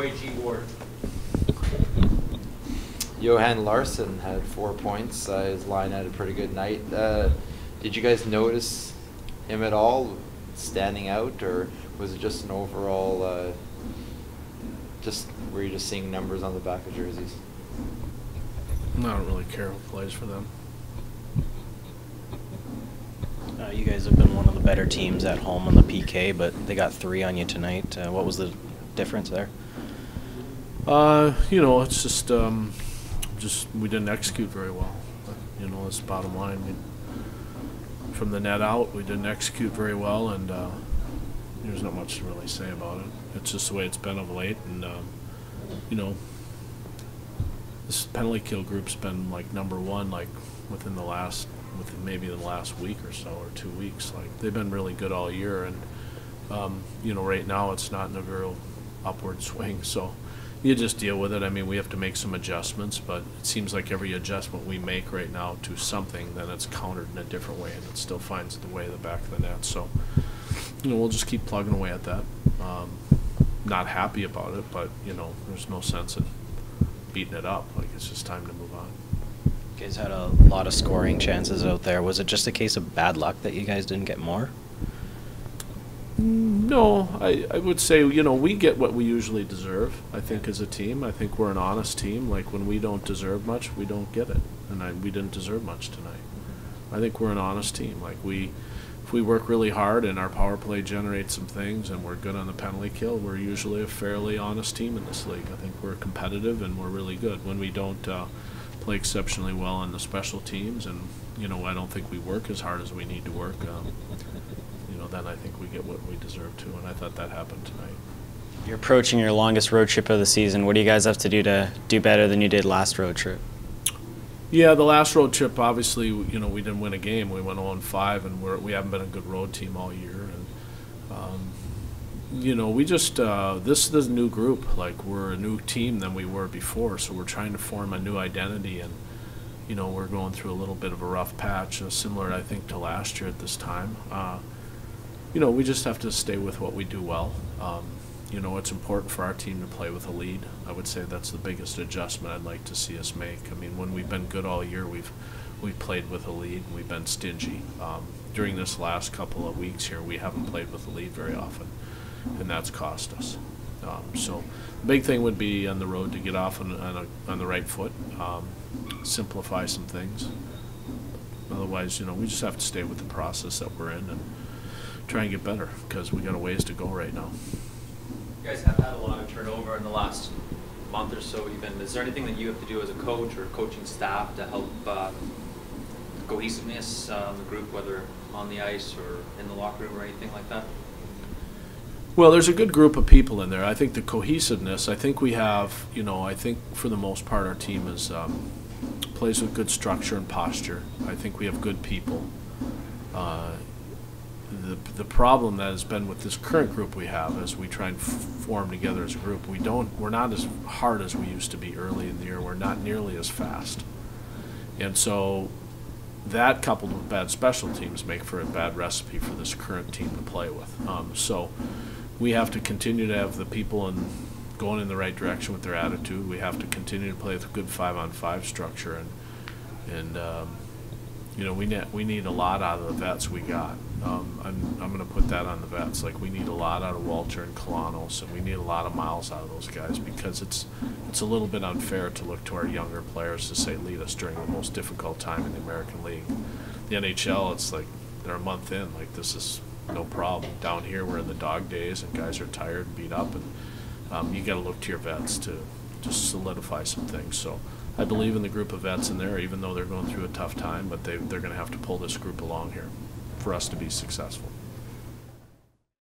Roy G. Ward. Johan Larsson had 4 points. His line had a pretty good night. Did you guys notice him at all standing out, or was it just an overall, were you just seeing numbers on the back of jerseys? I don't really care who plays for them. You guys have been one of the better teams at home on the PK, but they got 3 on you tonight. What was the difference there? You know, it's just we didn't execute very well. You know, that's the bottom line. From the net out, we didn't execute very well, and there's not much to really say about it. It's just the way it's been of late, and you know, this penalty kill group's been like #1, like within maybe the last week or so, or 2 weeks. Like, they've been really good all year, and you know, right now it's not in a real upward swing, so you just deal with it. I mean, we have to make some adjustments, but it seems like every adjustment we make right now to something, then it's countered in a different way, and it still finds the way to the back of the net. So, you know, we'll just keep plugging away at that. Not happy about it, but, you know, there's no sense in beating it up. Like, it's just time to move on. You guys had a lot of scoring chances out there. Was it just a case of bad luck that you guys didn't get more? No, I would say, you know, we get what we usually deserve, I think, as a team. I think we're an honest team. Like, when we don't deserve much, we don't get it. And we didn't deserve much tonight. I think we're an honest team. Like, if we work really hard and our power play generates some things and we're good on the penalty kill, we're usually a fairly honest team in this league. I think we're competitive and we're really good. When we don't play exceptionally well on the special teams, and, you know, I don't think we work as hard as we need to work, you know, then I think we get what we deserve to, and I thought that happened tonight. You're approaching your longest road trip of the season. What do you guys have to do better than you did last road trip? Yeah, the last road trip, obviously, you know, we didn't win a game. We went 0-5, and we haven't been a good road team all year. And you know, we just this is a new group. Like, we're a new team than we were before, so we're trying to form a new identity, and you know, we're going through a little bit of a rough patch, similar, I think, to last year at this time. You know, we just have to stay with what we do well. You know, it's important for our team to play with a lead. I would say that's the biggest adjustment I'd like to see us make. I mean, when we've been good all year, we've played with a lead, and we've been stingy. During this last couple of weeks here, we haven't played with a lead very often, and that's cost us. So the big thing would be on the road to get off on the right foot, simplify some things. Otherwise, you know, we just have to stay with the process that we're in and try and get better, because we got a ways to go right now. You guys have had a lot of turnover in the last month or so even. Is there anything that you have to do as a coach or coaching staff to help cohesiveness in the group, whether on the ice or in the locker room or anything like that? Well, there's a good group of people in there. I think the cohesiveness, I think we have, you know, I think for the most part our team is plays with good structure and posture. I think we have good people. The problem that has been with this current group we have, as we try and form together as a group, we're not as hard as we used to be early in the year. We're not nearly as fast, and so that, coupled with bad special teams, make for a bad recipe for this current team to play with. So we have to continue to have the people going in the right direction with their attitude. We have to continue to play with a good 5-on-5 structure, and you know, we need a lot out of the vets we got. I'm going to put that on the vets. Like, we need a lot out of Walter and Kalanos, and we need a lot of miles out of those guys, because it's a little bit unfair to look to our younger players to say lead us during the most difficult time in the American League. The NHL, it's like they're a month in. Like, this is no problem. Down here, we're in the dog days, and guys are tired and beat up, and you got to look to your vets to just solidify some things. So I believe in the group of vets in there, even though they're going through a tough time, but they're going to have to pull this group along here for us to be successful.